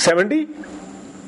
70?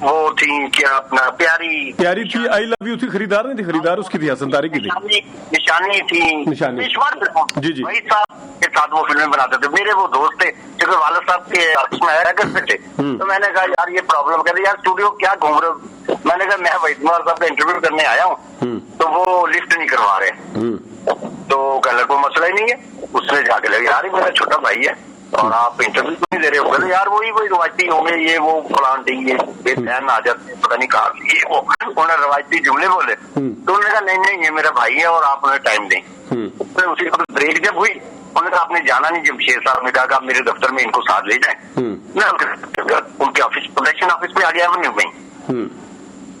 وہ تھی کیا اپنا پیاری تھی، آئی لو یو تھی، خریدار نہیں تھی، خریدار اس کی تھی، حسن طارق کی تھی، نشانی تھی، جی وہی صاحب کے ساتھ وہ فلمیں بناتے تھے. میرے وہ دوست تھے کیونکہ والد صاحب کے آفس میں آیا کرتے تھے. تو میں نے کہا یار یہ پرابلم، کہتے یار اسٹوڈیو کیا گھوم رہے ہو. میں نے کہا میں وحید کمار صاحب کا انٹرویو کرنے آیا ہوں تو وہ لفٹ نہیں کروا رہے. تو کہنے کوئی مسئلہ ہی نہیں ہے. اس نے جا کے لگا یار میرا چھوٹا بھائی ہے اور آپ انٹرویو کیوں نہیں دے رہے ہو. کہتے یار وہی روایتی ہوں گے، یہ وہ فلانٹنگ یہ بہن آ جاتے پتہ نہیں کہاں سے، یہ وہ انہوں نے روایتی جملے بولے. تو انہوں نے کہا نہیں یہ میرا بھائی ہے اور آپ انہیں ٹائم دیں. اسی وقت بریک جب ہوئی انہوں نے کہا آپ نے جانا نہیں. جمشید صاحب نے کہا کہ آپ میرے دفتر میں ان کو ساتھ لے جائیں. میں ان کے آفس پروڈکشن آفس میں آ گیا ایونیو میں،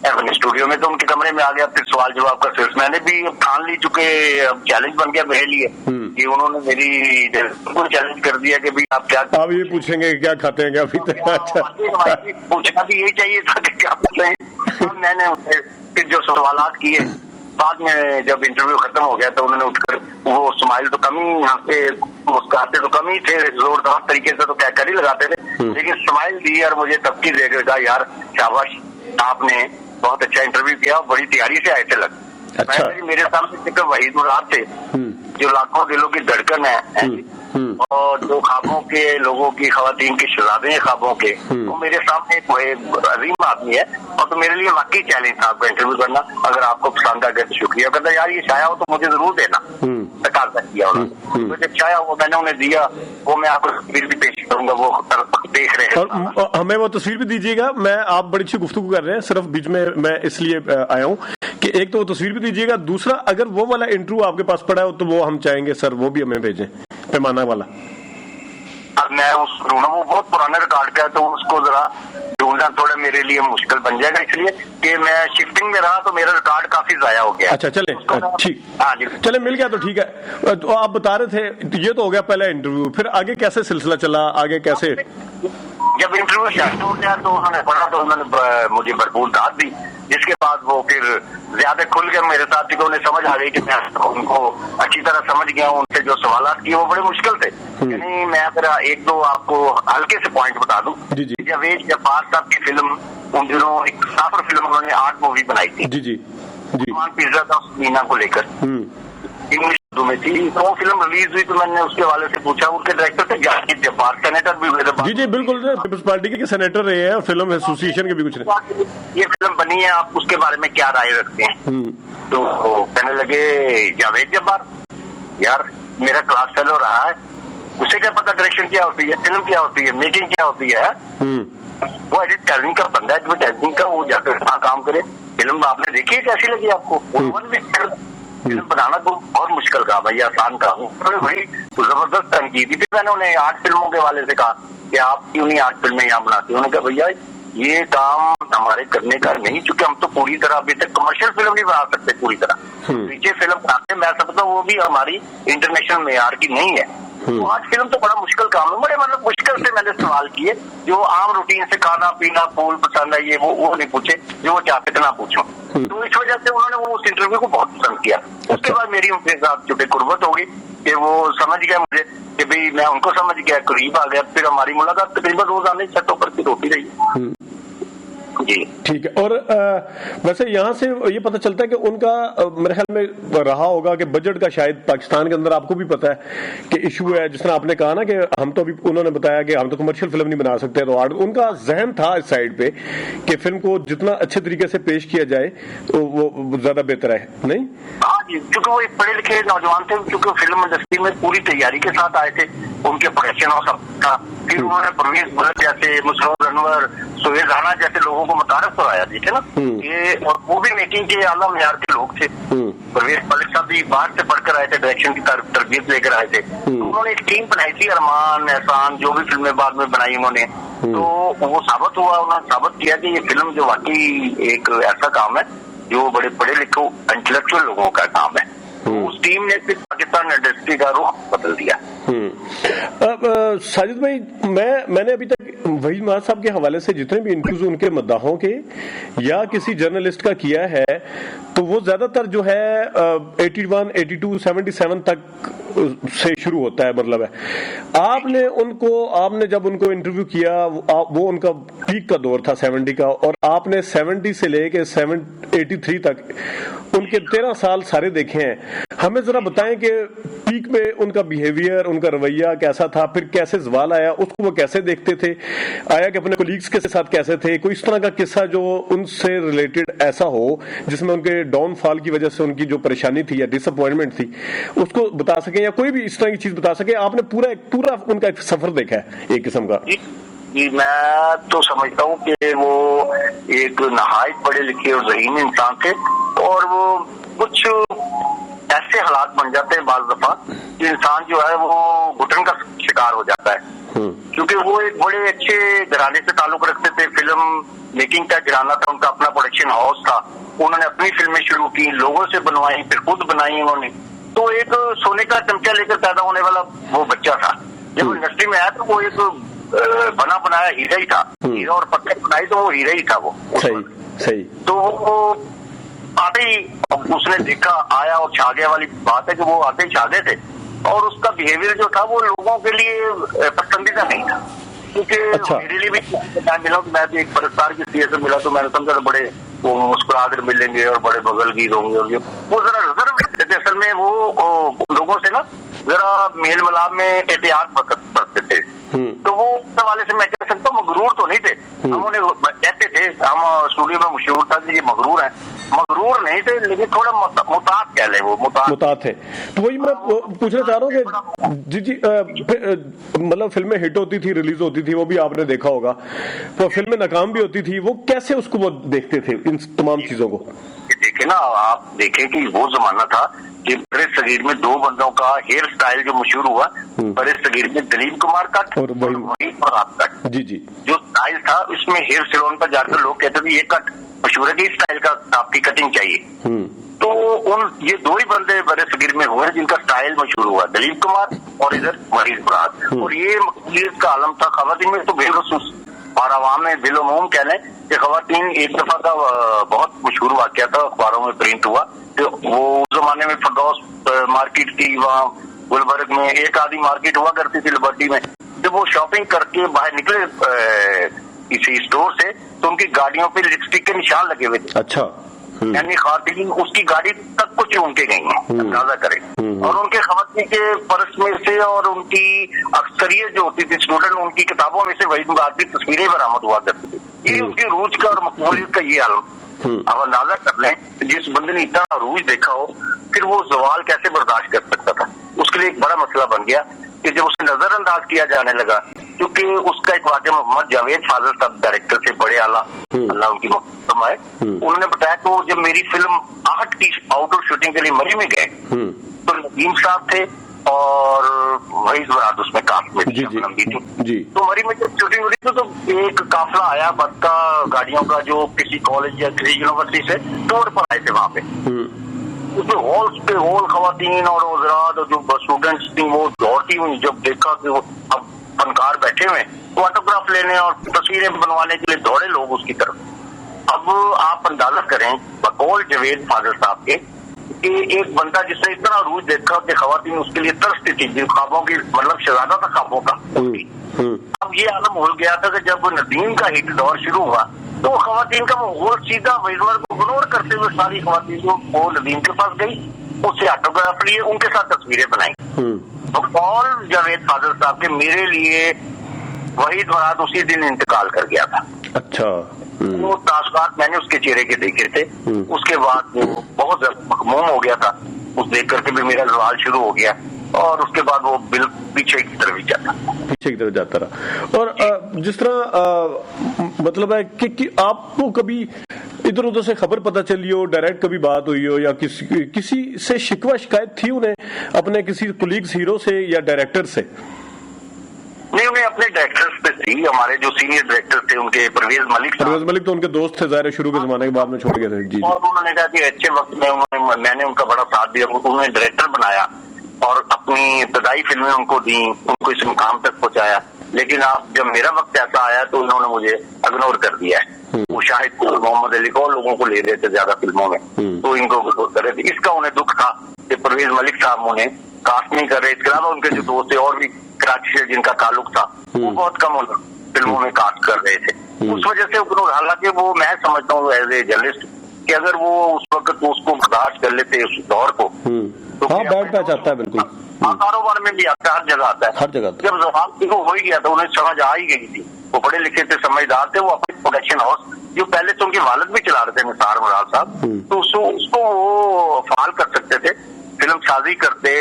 ایونیو اسٹوڈیو میں. تو ان کے کمرے میں آ گیا. پھر سوال جواب کا سلسلہ میں نے بھی ٹھان لی، چکے اب چیلنج بن گیا میرے لیے کہ انہوں نے میری چیلنج کر دیا کہ آپ کیا آپ یہ پوچھیں گے کیا کھاتے ہیں ابھی تک. پوچھنا بھی یہی چاہیے تھا کہ کیا پوچھیں. میں نے پھر جو سوالات کیے بعد میں جب انٹرویو ختم ہو گیا تو انہوں نے اٹھ کر وہ اسمائل تو کم ہی یہاں پہ مسکراتے تو کم ہی تھے، زوردار طریقے سے تو کیا کر ہی لگاتے تھے، لیکن اسمائل دی اور مجھے تبکی دے کے کہا یار شاباش آپ نے بہت اچھا انٹرویو کیا، بڑی تیاری سے آئے تھے لگ. میرے سامنے وحید مراد تھے جو لاکھوں دلوں کی دھڑکن ہے اور جو خوابوں کے لوگوں کی، خواتین کے شہزادے ہیں خوابوں کے، وہ میرے سامنے ایک عظیم آدمی ہے. اور تو میرے لیے واقعی چیلنج تھا آپ کا انٹرویو کرنا. اگر آپ کو پسند آ گیا تو شکریہ. کہتا یار یہ شائع ہو تو مجھے ضرور دینا. تقاضا کیا انہوں نے، جب شائع ہوا میں نے انہیں دیا، وہ میں آپ کو تصویر بھی پیش کروں گا، وہ دیکھ رہے ہیں. اور ہمیں وہ تصویر بھی دیجیے گا. میں آپ بڑی اچھی گفتگو کر رہے ہیں، صرف بیچ میں اس لیے آیا ہوں کہ ایک تو وہ تصویر بھی دیجیے گا، دوسرا اگر وہ والا انٹرویو آپ کے پاس پڑا ہے تو وہ ہم چاہیں گے سر وہ بھی ہمیں بھیجیں، پیمانہ والا. اب میں اس ڈھونڈا، وہ بہت پرانا ریکارڈ کا ہے تو اس کو ذرا ڈھونڈنا تھوڑا میرے لیے مشکل بن جائے گا، اس لیے کہ میں شفٹنگ میں رہا تو میرا ریکارڈ کافی ضائع ہو گیا. اچھا چلیں ٹھیک، چلیں مل گیا تو ٹھیک ہے. تو آپ بتا رہے تھے یہ تو ہو گیا پہلا انٹرویو، پھر آگے کیسے سلسلہ چلا، آگے کیسے؟ جب انٹرویو شروع ہو گیا تو انہوں نے پڑھا تو انہوں نے مجھے بھرپور داد دی، جس کے بعد وہ پھر زیادہ کھل کے میرے ساتھی کو انہیں سمجھ آ گئی کہ میں ان کو اچھی طرح سمجھ گیا ہوں. ان سے جو سوالات کیے وہ بڑے مشکل تھے. یعنی میں اگر ایک دو آپ کو ہلکے سے پوائنٹ بتا دوں. جاوید جبار صاحب کی فلم ان دنوں ایک سافر فلم انہوں نے 8 مووی بنائی تھی، پیزا تھا مینا کو لے کر، انگلش اردو میں تھی. تو وہ فلم ریلیز ہوئی تو میں نے اس کے والے سے پوچھا، ان کے ڈائریکٹر تھے جاوید جبار، سینیٹر بھی ہوئے. جی بالکل، پیپلز پارٹی کے سینیٹر رہے ہیں اور فلم ایسوسیشن کے بھی کچھ نہیں. یہ فلم بنی ہے، آپ اس کے بارے میں کیا رائے رکھتے ہیں؟ تو کہنے لگے جاوید جبار یار میرا کلاس فیلو رہا ہے، اسے کیا پتا ڈائریکشن کیا ہوتی ہے، فلم کیا ہوتی ہے، میکنگ کیا ہوتی ہے. وہ ایڈیٹنگ کا بندہ ہے، ایڈیٹنگ کا وہ جا کر کام کرے. فلم آپ نے دیکھی ہے کیسی لگی آپ کو؟ فلم بنانا تو بہت مشکل کام ہے، یہ آسان کام ہے. وہی زبردست تنقید تھی. میں نے انہیں 8 فلموں کے والے سے کہا کہ آپ کیوں نہیں 8 فلمیں یہاں بناتے؟ انہوں نے کہا بھیا یہ کام ہمارے کرنے کا نہیں، چونکہ ہم تو پوری طرح ابھی تک کمرشل فلم نہیں بنا سکتے پوری طرح. پیچھے فلم بناتے میں سمجھتا ہوں وہ بھی ہماری انٹرنیشنل معیار کی نہیں ہے. 8 فلم تو بڑا مشکل کام ہے. بڑے مطلب مشکل سے میں نے سوال کیے جو عام روٹین سے کھانا پینا پھول پسند ہے یہ وہ نہیں پوچھے، جو وہ چاہتے تھے نہ پوچھوں. تو اس وجہ سے انہوں نے وہ اس انٹرویو کو بہت پسند کیا. اس کے بعد میری ان کے ساتھ چونکہ قربت ہوگی کہ وہ سمجھ گیا مجھے کہ بھائی میں ان کو سمجھ گیا، قریب آ گیا. پھر ہماری ملاقات تقریباً روزانہ چھتوں پر کی ہوتی رہی. جی ٹھیک ہے. اور ویسے یہاں سے یہ پتہ چلتا ہے کہ ان کا میرے خیال میں رہا ہوگا کہ بجٹ کا شاید پاکستان کے اندر آپ کو بھی پتا ہے کہ ایشو ہے. جس طرح آپ نے کہا نا کہ ہم تو ابھی انہوں نے بتایا کہ ہم تو کمرشل فلم نہیں بنا سکتے، تو ان کا ذہن تھا اس سائڈ پہ کہ فلم کو جتنا اچھے طریقے سے پیش کیا جائے تو وہ زیادہ بہتر ہے. نہیں کیونکہ وہ ایک پڑھے لکھے نوجوان تھے، کیونکہ فلم انڈسٹری میں پوری تیاری کے ساتھ آئے تھے. ان کے پروڈکشن اور سب تھا. پھر انہوں نے پرویز ملک جیسے، مسرور انور، سہیل رانا جیسے لوگوں کو متعارف کرایا. دیکھے نا یہ، اور وہ بھی میکنگ کے اعلیٰ معیار کے لوگ تھے. پرویز ملک صاحب بھی باہر سے پڑھ کر آئے تھے، ڈائریکشن کی تربیت لے کر آئے تھے. انہوں نے ایک ٹیم بنائی تھی، ارمان احسان جو بھی فلمیں بعد میں بنائی انہوں نے. تو وہ ثابت ہوا، انہوں نے ثابت کیا کہ یہ فلم جو واقعی ایک ایسا کام ہے جو بڑے پڑھے لکھے انٹلیکچوئل لوگوں کا کام ہے. اس ٹیم نے پھر پاکستان انڈسٹری کا رخ بدل دیا. ساجد بھائی میں نے ابھی تک وحید مراد صاحب کے حوالے سے جتنے بھی انٹرویوز ان کے مداحوں کے یا کسی جرنلسٹ کا کیا ہے تو وہ زیادہ تر جو ہے 81 82 77 تک سے شروع ہوتا ہے مطلب ہے. آپ نے جب ان کو انٹرویو کیا وہ ان کا پیک کا دور تھا 70 کا, اور آپ نے 70 سے لے کے 83 تک ان کے 13 سال سارے دیکھے ہیں. ہمیں ذرا بتائیں کہ پیک میں ان کا بیہیویئر, ان کا رویہ کیسا تھا, پھر کیسے زوال آیا, اس کو وہ کیسے دیکھتے تھے, آیا کہ اپنے کولیگز کے ساتھ کیسے تھے, کوئی اس طرح کا قصہ جو ان سے ریلیٹڈ ایسا ہو جس میں ان کے ڈاؤن فال کی وجہ سے ان کی جو پریشانی تھی یا ڈس اپوائنٹمنٹ تھی اس کو بتا سکیں, یا کوئی بھی اس طرح کی چیز بتا سکیں. آپ نے پورا ان کا ایک سفر دیکھا ہے ایک قسم کا. جی میں تو سمجھتا ہوں کہ وہ ایک نہایت پڑھے لکھے اور ذہین انسان تھے, اور وہ کچھ ایسے حالات بن جاتے ہیں بعض دفعہ کہ انسان جو ہے وہ گھٹن کا شکار ہو جاتا ہے, کیونکہ وہ ایک بڑے اچھے گھرانے سے تعلق رکھتے تھے. فلم میکنگ کا گھرانہ تھا ان کا, اپنا پروڈکشن ہاؤس تھا, انہوں نے اپنی فلمیں شروع کی, لوگوں سے بنوائی, پھر خود بنائی انہوں نے. تو ایک سونے کا چمچہ لے کر پیدا ہونے والا وہ بچہ تھا. جب انڈسٹری میں آیا تو وہ ایک بنا بنایا ہیرا ہی تھا, ہیرا اور پتھر بنائی تو وہ ہیرا ہی تھا وہ. صحیح. تو وہ آتے ہی اس نے دیکھا, آیا اور چھا گیا والی بات ہے کہ وہ آتے ہی چھا گئے تھے, اور اس کا بیہیویئر جو تھا وہ لوگوں کے لیے پسندیدہ نہیں تھا, کیونکہ میرے لیے بھی ملا, میں بھی ایک پرستار کی حیثیت سے ملا تو میں نے سمجھا بڑے وہ مسکرا کر ملیں گے اور بڑے بغل گیر ہوں گے, اور وہ ذرا ریزرو رکھتے تھے. اصل میں وہ لوگوں سے نا ذرا میل ملاپ میں احتیاط برتتے تھے. تو وہ اس حوالے سے میں کہہ سکتا ہوں مغرور تو نہیں تھے. ہم انہیں کہتے تھے, ہم اسٹوڈیو میں مشہور تھا کہ یہ مغرور ہیں, مغرور نہیں تھے لیکن تھوڑا متاث کہہ لیں, وہ متاث تھے. تو وہی میں پوچھنا چاہ رہا ہوں کہ جی مطلب فلمیں ہٹ ہوتی تھی, ریلیز ہوتی تھی, وہ بھی آپ نے دیکھا ہوگا, تو فلمیں ناکام بھی ہوتی تھی, وہ کیسے اس کو وہ دیکھتے تھے ان تمام چیزوں کو؟ دیکھیں نا, آپ دیکھیں کہ وہ زمانہ تھا کہ برے صغیر میں دو بندوں کا ہیئر سٹائل جو مشہور ہوا, برے صغیر میں دلیپ کمار کٹ اور وحید فرحات کٹ. جی جو سٹائل تھا اس میں ہیئر سیلون پر جا کر لوگ کہتے تھے یہ کٹ مشہور ہے کہ اس سٹائل کا آپ کی کٹنگ چاہیے. تو یہ دو ہی بندے برے صغیر میں ہوئے جن کا سٹائل مشہور ہوا, دلیپ کمار اور ادھر وحید فرحات. اور یہ مقبولیت کا عالم تھا. خواتین میں تو بے خصوص, اور عوام میں بالعموم کہہ لیں کہ خواتین ایک دفعہ کا بہت مشہور واقعہ تھا, اخباروں میں پرنٹ ہوا کہ وہ اس زمانے میں فردوس مارکیٹ تھی, وہاں گلبرگ میں ایک آدھی مارکیٹ ہوا کرتی تھی لبرٹی میں. جب وہ شاپنگ کر کے باہر نکلے کسی اسٹور سے تو ان کی گاڑیوں پہ لپسٹک کے نشان لگے ہوئے تھے. اچھا. یعنی خواتین اس کی گاڑی تک کو چوم کے گئی ہیں, اندازہ کریں. اور ان کے خواتین کے پرس میں سے اور ان کی اکثریت جو ہوتی تھی اسٹوڈنٹ, ان کی کتابوں میں سے وحید فرحات کی تصویریں برآمد ہوا کرتی تھی. یہ اس کی روج کا اور مقبولیت کا یہ عالم. اب اندازہ کر لیں جس بندے نے اتنا عروج دیکھا ہو پھر وہ زوال کیسے برداشت کر سکتا تھا. اس کے لیے ایک بڑا مسئلہ بن گیا کہ جب اسے نظر انداز کیا جانے لگا, کیونکہ اس کا ایک واقعہ محمد جاوید فاضل صاحب ڈائریکٹر سے بڑے اعلیٰ, اللہ ان کی محترم ہے, انہوں نے بتایا کہ وہ جب میری فلم آہٹ کی آؤٹ ڈور شوٹنگ کے لیے مری میں گئے تو ندیم صاحب تھے اور وحید فرحات اس میں کاسٹ میں تھی. تو مری میں جب شوٹنگ ہوئی تو ایک قافلہ آیا بس کا گاڑیوں کا جو کسی کالج یا کسی یونیورسٹی سے ٹور پر آئے تھے وہاں پہ. اس میں ہالس پہ ہال خواتین اور حضرات اور جو اسٹوڈینٹس تھیں وہ دوڑتی ہوئی, جب دیکھا کہ وہ اب فنکار بیٹھے ہوئے تو آٹوگراف لینے اور تصویریں بنوانے کے لیے دوڑے لوگ اس کی طرف. اب آپ اندازہ کریں بقول جاوید فاضل صاحب کے کہ ایک بندہ جس نے اتنا عروج دیکھا کہ خواتین اس کے لیے ترستی تھی, جن خوابوں کی مطلب شہزادہ تھا خوابوں کا. اب یہ عالم ہو گیا تھا کہ جب ندیم کا ہٹ دور شروع ہوا تو خواتین کا وہ سیدھا وحید کو اگنور کرتے ہوئے ساری خواتین جو وہ ندیم کے پاس گئی, اس سے آٹوگراف لیے, ان کے ساتھ تصویریں بنائی. بقول جاوید فاضل صاحب کے میرے لیے وحید فرحات اسی دن انتقال کر گیا تھا. اچھا. وہ تاثرات میں نے اس کے چہرے کے دیکھے تھے. اس کے بعد وہ بہت زیادہ مغموم ہو گیا تھا, اس دیکھ کر کے بھی میرا زوال شروع ہو گیا, اور اس کے بعد وہ پیچھے کی طرف جاتا رہا. اور جس طرح مطلب ہے کہ آپ کو کبھی ادھر ادھر سے خبر پتہ چلی ہو, ڈائریکٹ کبھی بات ہوئی ہو, یا کسی سے شکوہ شکایت تھی انہیں اپنے کسی کولیگز ہیرو سے یا ڈائریکٹر سے؟ نہیں, انہیں اپنے ڈائریکٹرز پہ تھی. ہمارے جو سینئر ڈائریکٹر تھے ان کے پرویز ملک تو ان کے دوست تھے ظاہر, شروع کے زمانے کے بعد میں چھوڑ گئے تھے. جی. اور انہوں نے کہا کہ اچھے وقت میں نے ان کا بڑا ساتھ دیا, انہوں نے ڈائریکٹر بنایا اور اپنی ابتدائی فلمیں ان کو دیں, ان کو اس مقام تک پہنچایا. لیکن اب جب میرا وقت ایسا آیا تو انہوں نے مجھے اگنور کر دیا ہے. وہ شاہد محمد علی کو لوگوں کو لے رہے تھے زیادہ فلموں میں, تو ان کو اگنور کر رہے تھے. اس کا انہیں دکھ تھا کہ پرویز ملک صاحب انہیں کاسٹ نہیں کر رہے. اس کے علاوہ ان کے جو دوست تھے اور بھی کراچی سے جن کا تعلق تھا وہ بہت کم فلموں میں کاسٹ کر رہے تھے. اس وجہ سے حالانکہ وہ میں سمجھتا ہوں ایز اے جرنلسٹ کہ اگر وہ اس وقت اس کو برداشت کر لیتے اس دور کو تو بیٹھ پہ جاتا ہے. بالکل کاروبار میں بھی آتا ہے, ہر جگہ آتا ہے. ہر جگہ جب زوال ہو ہی گیا تو انہیں سمجھ آ ہی گئی تھی. وہ پڑھے لکھے تھے, سمجھدار تھے. وہ اپنے پروڈکشن ہاؤس جو پہلے تو ان کے والد بھی چلا رہے تھے نثار مراد صاحب, تو اس کو وہ فعال کر سکتے تھے, فلم سازی کرتے,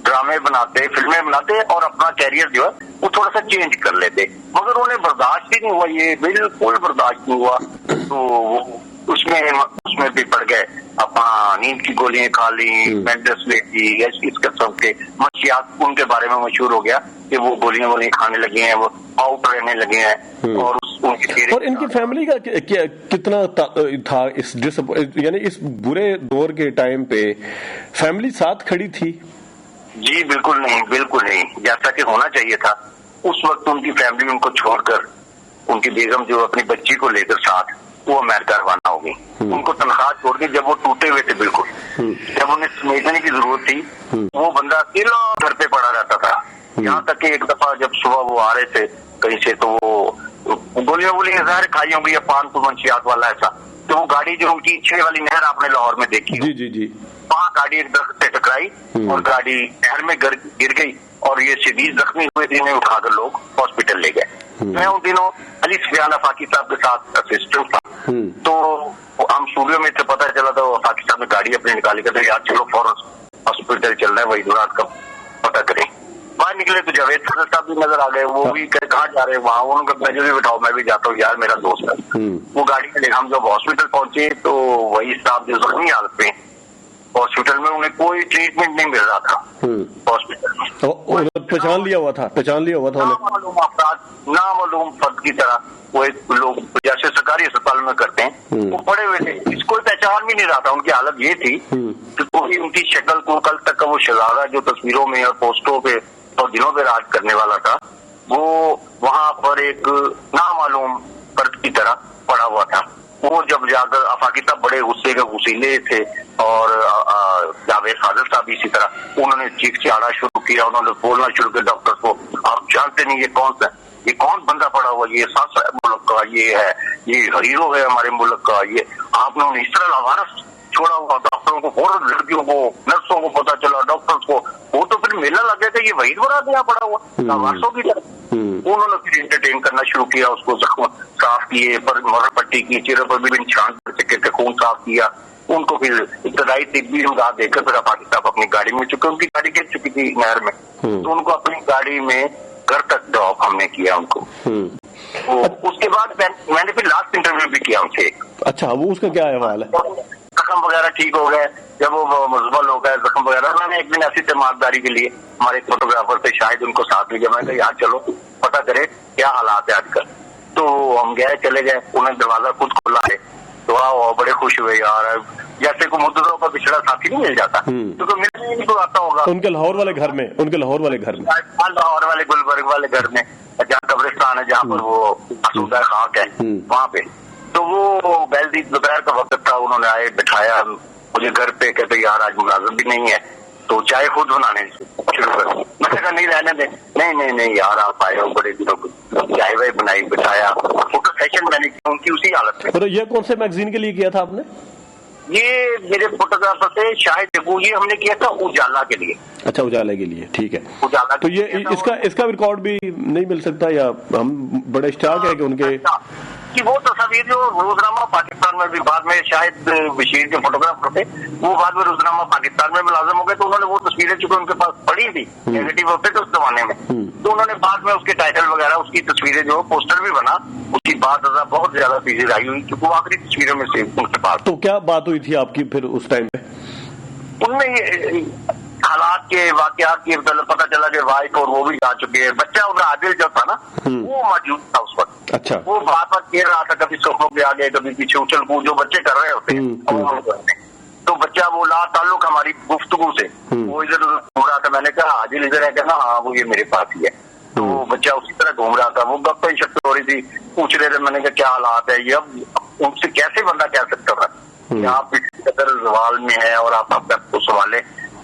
ڈرامے بناتے, فلمیں بناتے اور اپنا کیریئر جو ہے وہ تھوڑا سا چینج کر لیتے. مگر انہیں برداشت ہی نہیں ہوا, یہ بالکل برداشت نہیں ہوا. تو وہ اس میں بھی پڑ گئے, اپنا نیند کی گولیاں کھا لی, مینٹس لیتی, اس قسم کے منشیات ان کے بارے میں مشہور ہو گیا کہ وہ گولیاں کھانے لگے ہیں, وہ آؤٹ رہنے لگے ہیں. اور ان کی فیملی کا کتنا تھا یعنی اس برے دور کے ٹائم پہ فیملی ساتھ کھڑی تھی؟ جی بالکل نہیں, بالکل نہیں, جیسا کہ ہونا چاہیے تھا. اس وقت ان کی فیملی ان کو چھوڑ کر, ان کی بیگم جو اپنی بچی کو لے کر ساتھ, وہ امریکہ روانہ ہو گئی. ان کو تنخواہ چھوڑ کے, جب وہ ٹوٹے ہوئے تھے بالکل, جب انہیں سمیٹنے کی ضرورت تھی, وہ بندہ اکیلا گھر پہ پڑا رہتا تھا. یہاں تک کہ ایک دفعہ جب صبح وہ آ رہے تھے کہیں سے, تو وہ گولیاں ظاہر کھائی ہوں گی یا پان تو منشیات والا ایسا, تو وہ گاڑی جو ان کی 6 والی نہر آپ نے لاہور میں دیکھی, جی وہاں گاڑی ایک درخت سے ٹکرائی اور گاڑی نہر میں گر گئی اور یہ شدید زخمی ہوئے, جنہیں اٹھا کر لوگ ہاسپٹل لے گئے. میں ان دنوں علی سفیان افاقی صاحب کے ساتھ اسسٹنٹ تھا, تو ہم اسٹوڈیو میں سے پتہ چلا تھا افاقی صاحب نے گاڑی اپنی نکالی, کہتے یار چلو فوراً ہاسپٹل چل رہا ہے, وہی رات کا پتہ کریں. باہر نکلے تو جاوید صاحب بھی نظر آ گئے, وہ بھی کہاں جا رہے ہیں, وہاں انہوں نے مجھے بھی بتاؤ, میں بھی جاتا ہوں یار, میرا دوست ہے. وہ گاڑی میں لے, ہم جب ہاسپٹل پہنچے تو وہی صاحب جو زخمی حالت میں ہاسپٹل میں, انہیں کوئی ٹریٹمنٹ نہیں مل رہا تھا ہاسپٹل میں. پہچان لیا ہوا تھا نامعلوم افراد, نامعلوم فرد کی طرح وہ ایک لوگ جیسے سرکاری اسپتال میں کرتے ہیں, وہ پڑے ہوئے تھے. اس کو پہچان بھی نہیں رہا تھا. ان کی حالت یہ تھی کہ کوئی ان کی شکل کو, کل تک کا وہ شہزادہ جو تصویروں میں اور پوسٹروں پہ اور دنوں پہ راج کرنے والا تھا, وہ وہاں پر ایک نامعلوم فرد کی طرح پڑا ہوا تھا. وہ جب جا کر افاقی صاحب بڑے غصے کے غصیلے تھے, اور جاوید فاضل صاحب اسی طرح, انہوں نے چیخ چاڑا شروع کیا, انہوں نے بولنا شروع کیا ڈاکٹر کو, آپ جانتے نہیں یہ کون سا, یہ کون بندہ پڑا ہوا, یہ ساس ہے ملک کا, یہ ہے, یہ ہیرو ہے ہمارے ملک کا, یہ آپ نے انہیں اس طرح لاوارث چھوڑا ہوا. ڈاکٹروں کو فوراً, لڑکیوں کو, نرسوں کو پتا چلا, ڈاکٹرز کو, وہ تو پھر میلہ لگ گیا کہ یہ وحید براد یہاں پڑا ہوا لاوارثوں کی طرح. انہوں نے پھر انٹرٹین کرنا شروع کیا, اس کو زخم صاف کیے, پر مرہم پٹی کی, چہرے پر بھی چھان کے خون صاف کیا. ان کو پھر ابتدائی طبی امداد دے کر پھر افاقی صاحب اپنی گاڑی میں, چونکہ ان کی گاڑی گر چکی تھی نہر میں, تو ان کو اپنی گاڑی میں گھر تک ڈراپ ہم نے کیا ان کو. اس کے بعد میں نے پھر لاسٹ انٹرویو بھی کیا ان سے. اچھا, وہ اس کا کیا حوال ہے؟ زخم وغیرہ ٹھیک ہو گئے, جب وہ مزبل ہو گئے زخم وغیرہ, میں نے ایک دن ایسی تیمارداری کے لیے ہمارے فوٹوگرافر تھے شاید, ان کو ساتھ لیا. میں نے کہا یار چلو پتہ کرے کیا حالات ہے آج کل. تو ہم گئے, چلے گئے, انہیں دروازہ خود کھولا ہے, تو بڑے خوش ہوئے یار, جیسے کوئی مدتوں پر پچھڑا ساتھی نہیں مل جاتا, کیونکہ ملنے نہیں کو آتا ہوگا. ان کے لاہور والے گھر میں, لاہور والے گلبرگ والے گھر میں, جہاں قبرستان ہے, جہاں پر وہ آسودہ خاک ہے, وہاں پہ. تو وہ بیلدی دوپہر کا وقت تھا, انہوں نے آئے, بٹھایا مجھے گھر پہ, کہتے یار آج ملازم بھی نہیں ہے تو چائے خود بنانے شروع کر. میں نے کہا نہیں رہنے دیں, نہیں یار آپ آئے ہو بڑے دنوں کو, چائے وائے بنائی, بٹھایا, فوٹو سیشن میں نے کیا ان کی اسی حالت میں. یہ کون سے میگزین کے لیے کیا تھا آپ نے؟ یہ میرے فوٹوگرافر سے شاہد ابو, یہ ہم نے کیا تھا اجالا کے لیے. اچھا, اجالا کے لیے, ٹھیک ہے. تو یہ اس کا ریکارڈ بھی نہیں مل سکتا, یا ہم بڑے اشتیاق ہے کہ ان کے کہ وہ تصاویر جو روزنامہ پاکستان میں بھی بعد میں شاہد بشیر کے فوٹوگرافر تھے, وہ بعد میں روزنامہ پاکستان میں ملازم ہو گئے, تو انہوں نے وہ تصویریں چونکہ ان کے پاس پڑی تھی, نیگیٹو ہوتے تھے اس زمانے میں, تو انہوں نے بعد میں اس کے ٹائٹل وغیرہ, اس کی تصویریں جو پوسٹر بھی بنا, اس کی بات بہت زیادہ تیزی رہی ہوئی, کیونکہ وہ آخری تصویروں میں سے ان کے پاس. تو کیا بات ہوئی تھی آپ کی پھر اس ٹائم پہ؟ ان میں حالات کے واقعات کی پتہ چلا کہ وائف اور وہ بھی جا چکے ہیں, بچہ ان کا عادل جو تھا نا وہ موجود تھا اس وقت. اچھا, وہ بات کھیل رہا تھا, کبھی سوفوں پہ آگے, کبھی پیچھے اچھل کود جو بچے کر رہے ہوتے ہیں, تو بچہ وہ لا تعلق ہماری گفتگو سے وہ ادھر ادھر گھوم رہا تھا. میں نے کہا عادل ادھر ہے, کہنا ہاں وہ یہ میرے پاس ہی ہے. تو بچہ اسی طرح گھوم رہا تھا, وہ گپیں شپیں ہو رہی تھی, پوچھ رہے تھے. میں نے کہا کیا حالات ہے یہ, اب ان سے کیسے بندہ کہہ سکتا تھا کہ آپ اس قدر زوال میں ہے اور آپ اپنے آپ کو سنبھالیں,